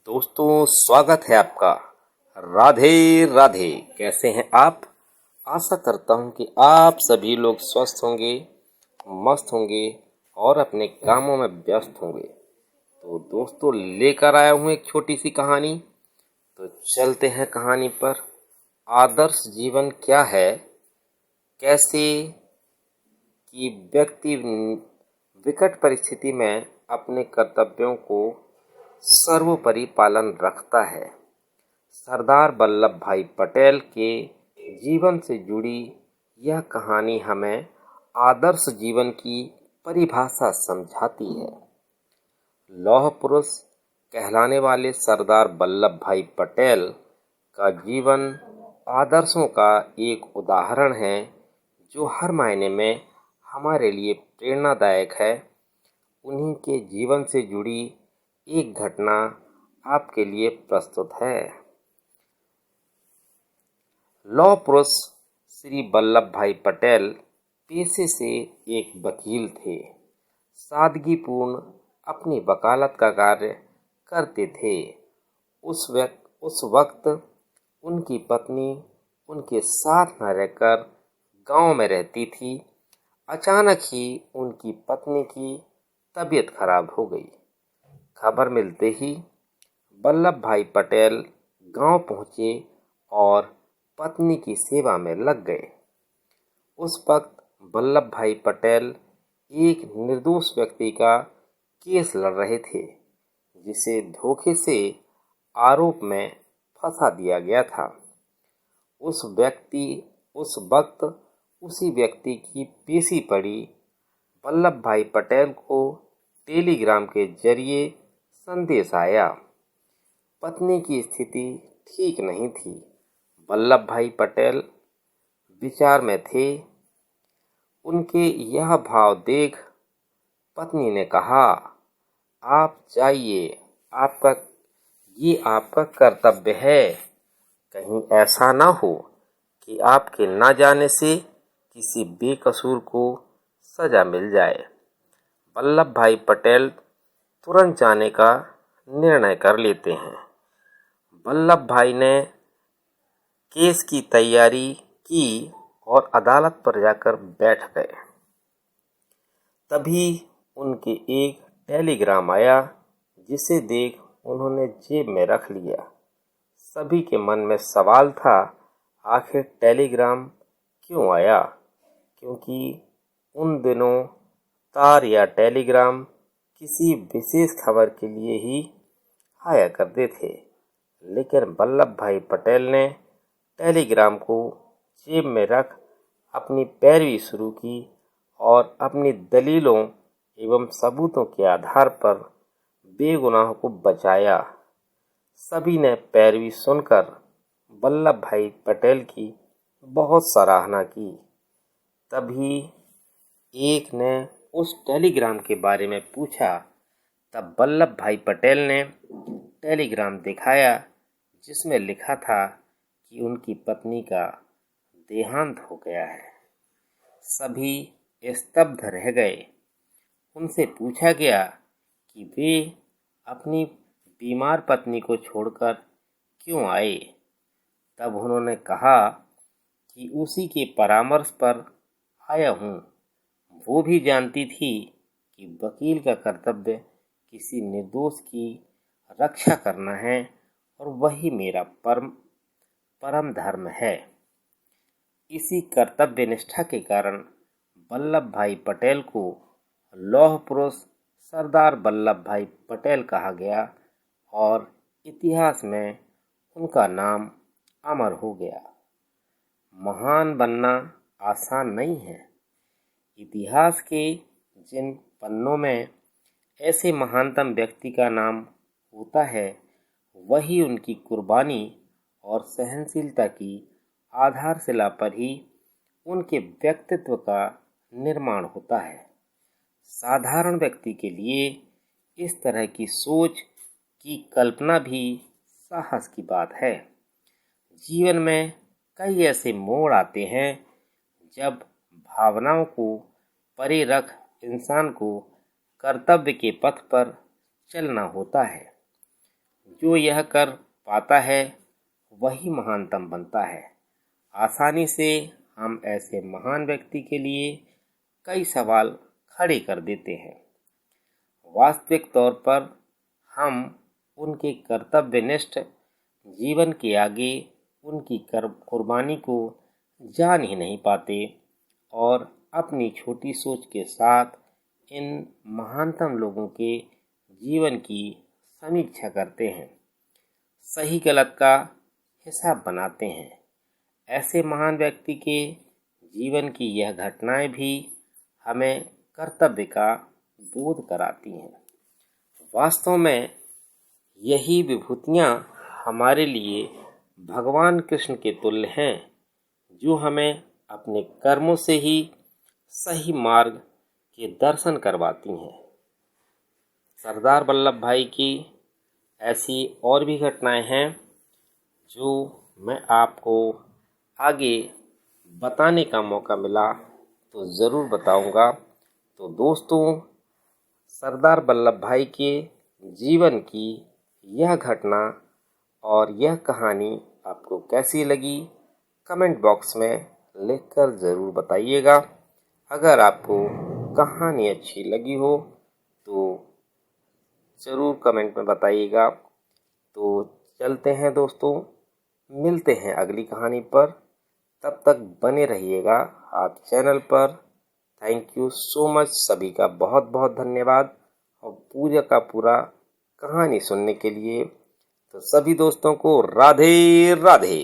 दोस्तों, स्वागत है आपका। राधे राधे। कैसे हैं आप? आशा करता हूं कि आप सभी लोग स्वस्थ होंगे, मस्त होंगे और अपने कामों में व्यस्त होंगे। तो दोस्तों, लेकर आया हूं एक छोटी सी कहानी। तो चलते हैं कहानी पर। आदर्श जीवन क्या है? कैसे कि व्यक्ति विकट परिस्थिति में अपने कर्तव्यों को सर्वोपरि पालन रखता है। सरदार वल्लभ भाई पटेल के जीवन से जुड़ी यह कहानी हमें आदर्श जीवन की परिभाषा समझाती है। लौह पुरुष कहलाने वाले सरदार वल्लभ भाई पटेल का जीवन आदर्शों का एक उदाहरण है जो हर मायने में हमारे लिए प्रेरणादायक है। उन्हीं के जीवन से जुड़ी एक घटना आपके लिए प्रस्तुत है। लौह पुरुष श्री वल्लभ भाई पटेल पेशे से एक वकील थे। सादगीपूर्ण अपनी वकालत का कार्य करते थे। उस वक्त उनकी पत्नी उनके साथ न रहकर गांव में रहती थी। अचानक ही उनकी पत्नी की तबीयत खराब हो गई। खबर मिलते ही वल्लभ भाई पटेल गांव पहुंचे और पत्नी की सेवा में लग गए। उस वक्त वल्लभ भाई पटेल एक निर्दोष व्यक्ति का केस लड़ रहे थे, जिसे धोखे से आरोप में फंसा दिया गया था। उस वक्त उसी व्यक्ति की पेशी पड़ी। वल्लभ भाई पटेल को टेलीग्राम के जरिए संदेश आया। पत्नी की स्थिति ठीक नहीं थी। वल्लभ भाई पटेल विचार में थे। उनके यह भाव देख पत्नी ने कहा, आप जाइए, आपका कर्तव्य है। कहीं ऐसा ना हो कि आपके ना जाने से किसी बेकसूर को सजा मिल जाए। वल्लभ भाई पटेल तुरंत जाने का निर्णय कर लेते हैं। वल्लभ भाई ने केस की तैयारी की और अदालत पर जाकर बैठ गए। तभी उनके एक टेलीग्राम आया, जिसे देख उन्होंने जेब में रख लिया। सभी के मन में सवाल था, आखिर टेलीग्राम क्यों आया? क्योंकि उन दिनों तार या टेलीग्राम किसी विशेष खबर के लिए ही आया करते थे। लेकिन वल्लभ भाई पटेल ने टेलीग्राम को जेब में रख अपनी पैरवी शुरू की और अपनी दलीलों एवं सबूतों के आधार पर बेगुनाह को बचाया। सभी ने पैरवी सुनकर वल्लभ भाई पटेल की बहुत सराहना की। तभी एक ने उस टेलीग्राम के बारे में पूछा। तब वल्लभ भाई पटेल ने टेलीग्राम दिखाया, जिसमें लिखा था कि उनकी पत्नी का देहांत हो गया है। सभी स्तब्ध रह गए। उनसे पूछा गया कि वे अपनी बीमार पत्नी को छोड़कर क्यों आए। तब उन्होंने कहा कि उसी के परामर्श पर आया हूँ। वो भी जानती थी कि वकील का कर्तव्य किसी निर्दोष की रक्षा करना है और वही मेरा परम धर्म है। इसी कर्तव्य निष्ठा के कारण वल्लभ भाई पटेल को लौह पुरुष सरदार वल्लभ भाई पटेल कहा गया और इतिहास में उनका नाम अमर हो गया। महान बनना आसान नहीं है। इतिहास के जिन पन्नों में ऐसे महानतम व्यक्ति का नाम होता है, वही उनकी कुर्बानी और सहनशीलता की आधारशिला पर ही उनके व्यक्तित्व का निर्माण होता है। साधारण व्यक्ति के लिए इस तरह की सोच की कल्पना भी साहस की बात है। जीवन में कई ऐसे मोड़ आते हैं जब भावनाओं को परे रख इंसान को कर्तव्य के पथ पर चलना होता है। जो यह कर पाता है वही महानतम बनता है। आसानी से हम ऐसे महान व्यक्ति के लिए कई सवाल खड़े कर देते हैं। वास्तविक तौर पर हम उनके कर्तव्यनिष्ठ जीवन के आगे उनकी कुर्बानी को जान ही नहीं पाते और अपनी छोटी सोच के साथ इन महानतम लोगों के जीवन की समीक्षा करते हैं, सही गलत का हिसाब बनाते हैं। ऐसे महान व्यक्ति के जीवन की यह घटनाएं भी हमें कर्तव्य का बोध कराती हैं। वास्तव में यही विभूतियाँ हमारे लिए भगवान कृष्ण के तुल्य हैं, जो हमें अपने कर्मों से ही सही मार्ग के दर्शन करवाती हैं। सरदार वल्लभ भाई की ऐसी और भी घटनाएं हैं जो मैं आपको आगे बताने का मौका मिला तो ज़रूर बताऊंगा। तो दोस्तों, सरदार वल्लभ भाई के जीवन की यह घटना और यह कहानी आपको कैसी लगी, कमेंट बॉक्स में लिखकर ज़रूर बताइएगा। अगर आपको कहानी अच्छी लगी हो तो ज़रूर कमेंट में बताइएगा। तो चलते हैं दोस्तों, मिलते हैं अगली कहानी पर। तब तक बने रहिएगा आप चैनल पर। थैंक यू सो मच, सभी का बहुत बहुत धन्यवाद और पूरा का पूरा कहानी सुनने के लिए। तो सभी दोस्तों को राधे राधे।